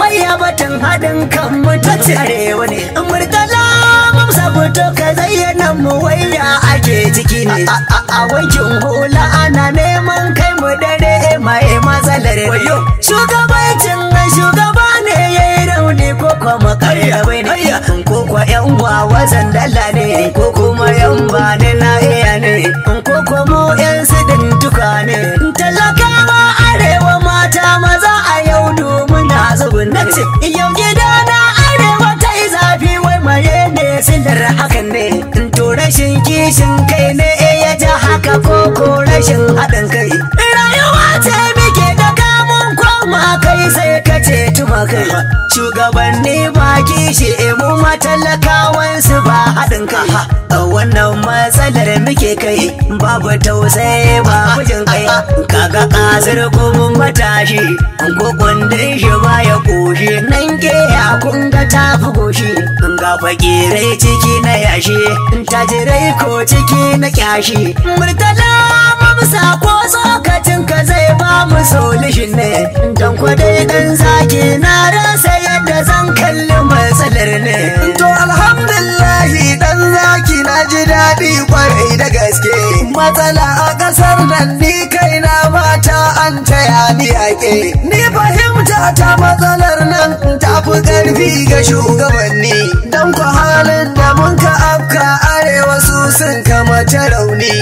waya batun haɗin kan mu ta arewa ne. Murtala mamsa fito ka zayyana mu waya ake ciki ne. A wankin hula ana neman kai mu dare mai matsalar ne. Shugabancin shugaba ne ya yi rauni ko kuma karyabai ne. Ko kwa yan wawa sandala ne ko kuma yan bani na iya ne. Ko kuma yan sidin tuka ne. Talakawa arewa mata maza a yau domin na zubin na ce. Yau gida na arewa ta yi zafi wai maye ne sindar hakan ne. To rashin kishin kai ne ya ja haka ko rashin haɗin kai. Rayuwa ce muke da kamun kwama kai sai ka ce tuma kai. Shugabanni ba kishi mu matalakawan su ba haɗin kai. Wannan matsalar muke kai babu tausayi ba kujin kai. Kaga kasar kuma matashi ko kundin shi ba ya koshi. Nan ke ya kunga tafi goshi. Ga fakirai ciki na yashi tajirai ko ciki na kyashi. Murtala mamsa ko tsokacin ka zai ba mu solution ne. Dan kwadai dan zaki na rasa yadda zan kalli matsalar ne. To alhamdulillahi dan zaki na ji daɗi kwarai da gaske. Matsala a ƙasar nan ni kaina mata an taya ni yaƙe. Ni fahimta ta matsalar nan ta fi ƙarfi ga shugabanni. Dan ku halin da mun ka afka arewa su sun kamata rauni.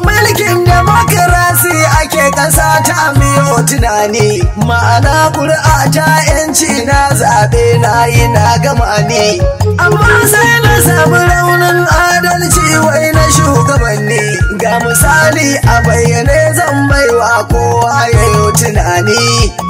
Mulkin demokarasi ake ƙasa ta miyo tunani. Ma'ana ƙuri'a ta yanci na zaɓe na yi na gama ni. Amma sai na samu raunin adalci wai na shugabanni. Ga misali a bayyane zan baiwa kowa ya yi tunani.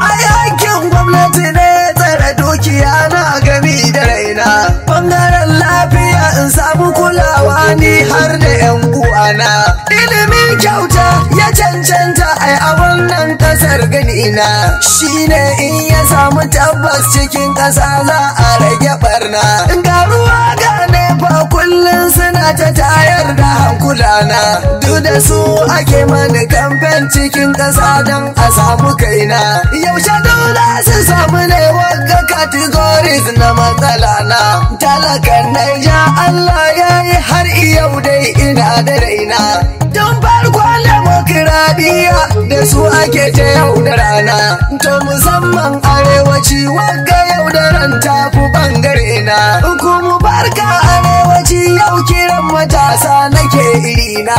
A yankin gwamnati ne tsare dukiya na gami da raina. Bangaren lafiya in samu kulawa ni har da 'yan uwana. Ilimin kyauta ya cancanta ai a wannan kasar ganina. Shine in ya samu tabbas cikin ƙasa za a rage barna. Ga ruwa ga nefa kullum suna ta tayar da hankulana. Duk da su ake mani kamfen cikin ƙasa don a samu kaina. Yaushe dole su samu ne wagga categories na matsala na. Talakan Naija Allah ya yi har yau dai ina da raina. Tun farkon demokradiyya da su ake ta yaudarana. To musamman arewaci wagga yaudaran tafi bangare na. Kuma barka arewaci yau kiran matasa nake irina.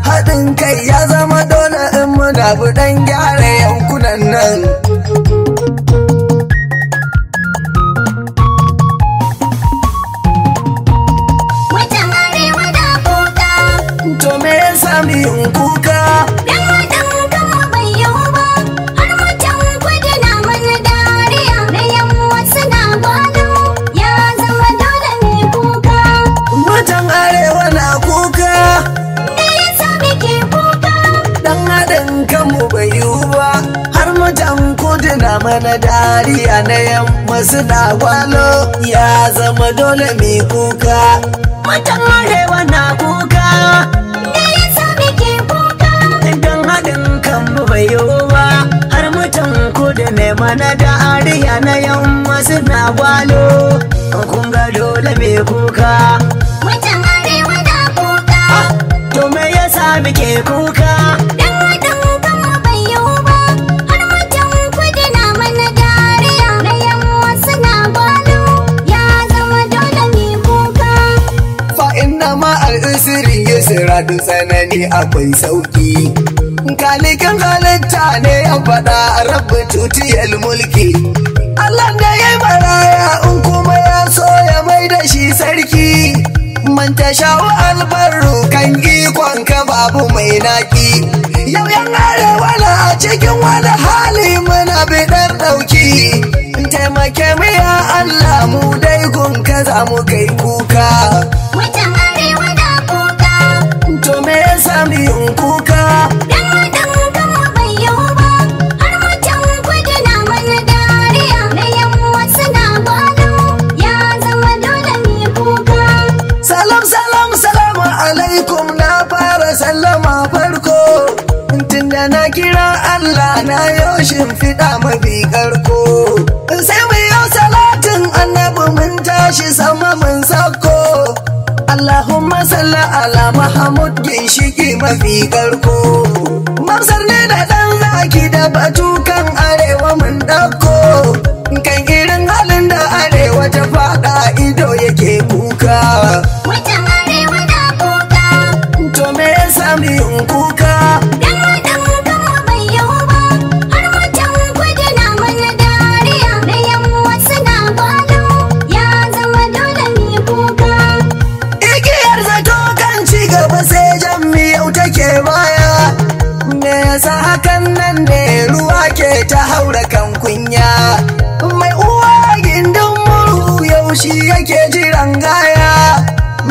Haɗin kai ya zama dole in muna buɗan gyara yankunan nan. To me ya sami yin kuka? Dan haɗin kanmu bai yiwu ba, har mutan kudu na mana dariya. Na yamma suna gwado, ya zama dole ne kuka. Mutan arewa na kuka. Me yasa muke kuka? Dan haɗin kanmu bai yiwu ba, har mutan kudu na mana dariya. Na yamma suna gwalo, ya zama dole mai kuka. Mutan arewa na kuka. Me yasa muke kuka? Dan haɗin kanmu bai yiwu ba, har mutan kudu ne mana da ariya na yamma suna gwalo. Kun ga dole mai kuka. Mutan arewa na kuka. To me yasa muke kuka? Dan haɗin kanmu bai yiwu ba, har mutan kudu na mana dariya. Na yamma suna gwado, ya zama dole ne kuka. Fa inna ma al'usri yusra da tsanani akwai sauki. Kalikin halitta ne ya faɗa rabu tutiyar mulki. Allah da ya maraya in kuma ya so ya mai da shi sarki. Manta shawo albarru kan ikon ka babu mai naki. Yau yan arewa na a cikin wani hali muna bidar ɗauki. Taimake mu ya Allah mu dai gun ka za mu kai kuka. Mutan arewa na kuka. To me ya sami yin kuka? Dan haɗin kanmu bai yiwu ba, har mutan kudu na mana dariya. Na yamma suna gwado, ya zama dole ne kuka. Salam salam salamu alaikum na fara sallama farko. Tunda na kira Allah na yau shimfiɗa mafi ƙarko. Sai mu yi annabi mun tashi sama mun sako. Allahumma salli ala Muhammad ginshiki mafi karko. Mamsar ne da ɗan zaki da batukan arewa mun ɗauko. Kan irin halin da arewa ta faɗa ido yake kuka. Mutan arewa na kuka. To me ya sami in kuka? Dan gama bai yau ba. Har mutan kudu na mana dariya. Da yamma suna gwalo. Ya zama dole mu kuka. Igiyar zato kan ci gaba sai jan miyau take baya. Me yasa hakan nan ne ruwa ke ta haura kan kunya. Mai uwa gindin murhu yaushe yake jiran gaya.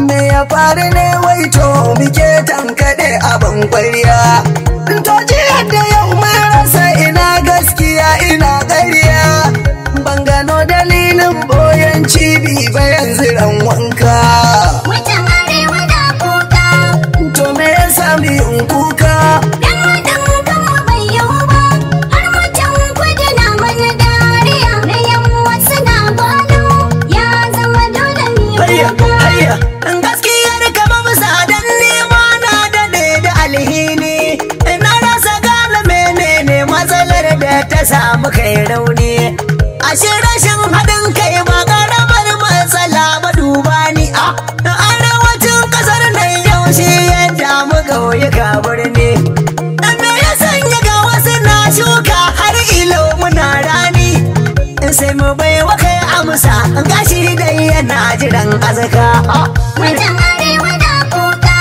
Me ya faru ne wai to muke tankaɗe abin ƙwarya. To jiyar da yau mun rasa ina gaskiya ina ƙarya. Ban gano dalilin boyan cibi ba yanzu ran wanka. Mutan arewa na kuka. To me ya sami in kuka? Dan gama bai yau ba. Har mutan kudu na mana dariya. Da yamma suna gwalo. Ya zama dole mu kuka. Gaskiyar kama bisa dan nema na daɗe da alhini. Na rasa gane menene matsalar da ta samu kai rauni. Ashe rashin haɗin kai ba ƙaramar matsala ba duba ni a arewacin ƙasar nan yau shi ya damu ƙauyuka birni. Me ya sanya ga wasu na shuka har ilo muna rani. Sai mu bai wa kai amsa gashi dai yana jiran azaka. Mutan arewa na kuka.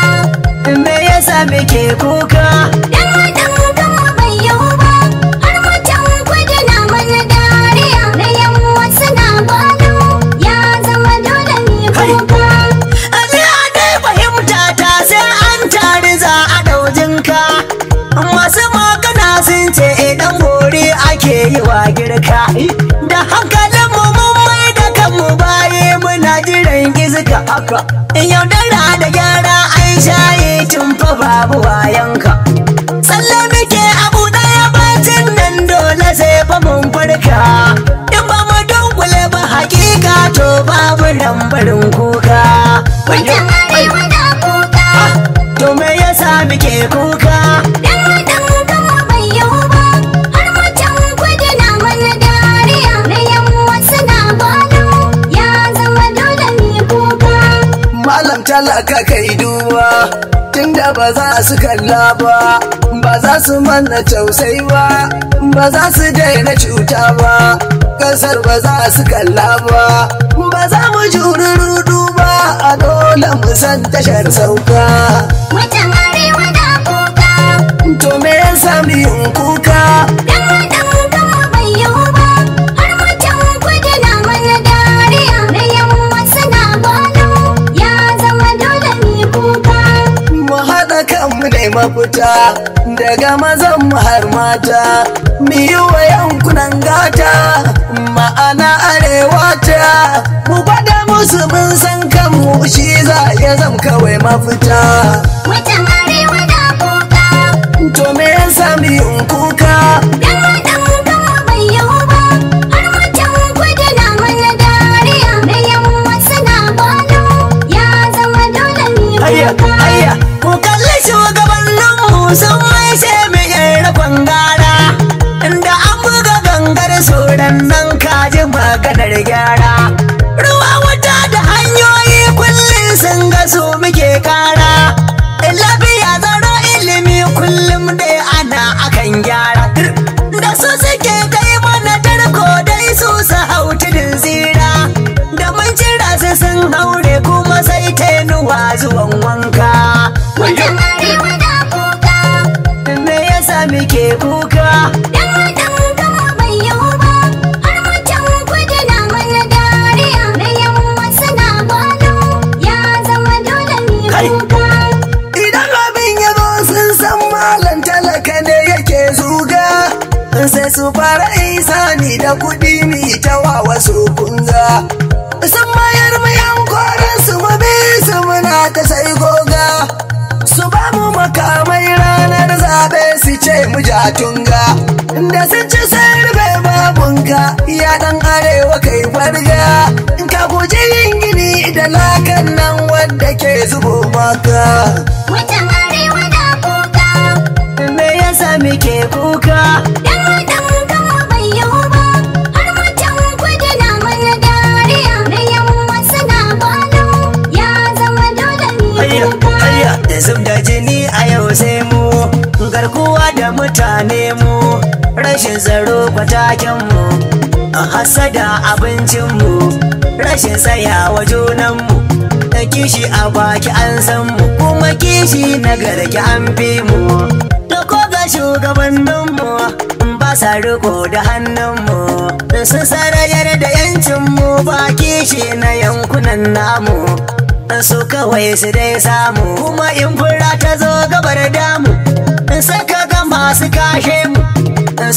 Me yasa muke kuka? Dan gama bai yau ba. Har mutan kudu na mana dariya. Da yamma suna gwalo. Ya zama dole mu kuka. Ni a dai fahimta ta sai an tari za a ɗaujinka. Masu magana sun ce idan gori ake yi wa girka. Da hankalin mu mun mai da kanmu baye muna jiran gizka haka. Yaudara da gyara an shaye tun fa babu wayanka. Tsalle muke abu ɗaya bacin nan dole sai fa mun farka. In ba mu dunkule ba hakika to babu lambarin kuka. Mutan arewa na kuka. To me yasa muke kuka? Dan gama bai yau ba. Har mutan kudu na mana dariya. Da yamma suna gwalo. Ya zama dole mu kuka. Malam talaka kai duba. Tunda ba za su kalla ba. Ba za su manna tausayi ba. Ba za su daina cuta ba. Kasar ba za su kalla ba. Ba za mu juri rudu ba. A dole mu san tashar sauka. Mutan arewa na kuka. To me ya sami in kuka? Dan gama bai yau ba. Har mutan kudu na mana dariya. Da yamma suna gwalo. Ya zama dole mu kuka. Mu haɗa kanmu ne mafita daga mazan mu har mata. Mu yi wa yankunan gata ma'ana arewa ta. Mu gwada musu mun san kanmu shi za ya zam kawai mafita. Mutan arewa na kuka. To me ya sami in kuka? Dan gama bai yau ba. Har mutan kudu na mana dariya. Da yamma suna gwalo. Ya zama dole mu kuka. Ku kalli shugabanninmu sun maishe mu yin rakon gara. Da an buga gangar soran nan kaji maganar gyara. Ruwa wuta da hanyoyi kullum sun ga su muke kara. Lafiya tsaro ilimi kullum dai ana akan gyara. Da su suke kai mana tarko dai su hau tudun tsira. Da mun jira su sun haure kuma sai tenuwa zuwan wanka. Mutan arewa na kuka. Me yasa muke kuka? Dan gama bai yau ba. Har mutan kudu na mana dariya. Da yamma suna gwalo. Ya zama dole mu kuka. Idan abin ya zo sun san malam talaka ne yake zuga. Sai su fara isani da kuɗi mi ta wa wasu kunga. Sun mayar mu yan koren su mu bi su muna ta sai goga. Su ba mu makamai ranar zaɓe su ce mu ja tunga. da sun ci sai rufe babunka ya dan arewa kai farga ka guji yin gini da lakan nan wanda ke zubo maka. Mutan arewa na kuka, me yasa muke kuka? dan haɗin kanmu bai yiwu ba, har mutan kudu na mana dariya, na yamma suna gwalo, ya zama dole mu yi kuka. Hayya da zub da jini a yau sai mu, garkuwa da mutane mu, rashin tsaro kwataken mu, hasada abincin mu, rashin tsayawa junan mu, da kishi a baki an san mu, kuma kishi na garki an fi mu. Da ko ga shugabannin mu ba sa riko da hannun mu, sun sarayar da yancin mu ba kishi na yankunan namu. Su kawai su dai samu, kuma in fura ta zo gabar damu, sai ka ga masu kashe mu,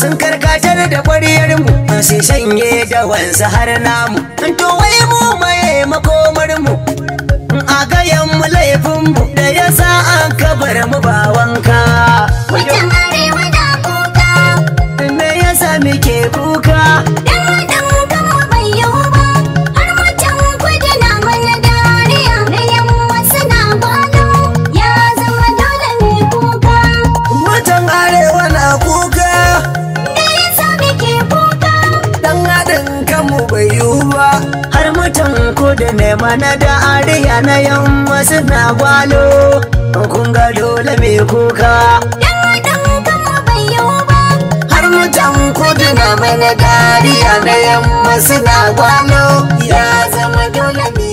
sun karkatar da ƙwariyar mu, su shanye da wansu har namu. To wai mu maye makomar mu, a gayan mu laifin mu, da yasa an kabar mu ba wanka. Mutan arewa na kuka, Me yasa muke kuka? dan haɗin kanmu bai yiwu ba, har mutan kudu na mana dariya, na yamma suna gwalo, ya zama dole mu yi kuka. Mutan arewa na kuka Me yasa muke kuka? dan haɗin kanmu bai yiwu ba. Har mutan kudu ne mana da ariya na yamma suna gwalo, kun ga dole mai kuka. Dan haɗin kanmu bai yiwu ba, Har mutan kudu na mana dariya na yamma suna gwalo ya zama dole mu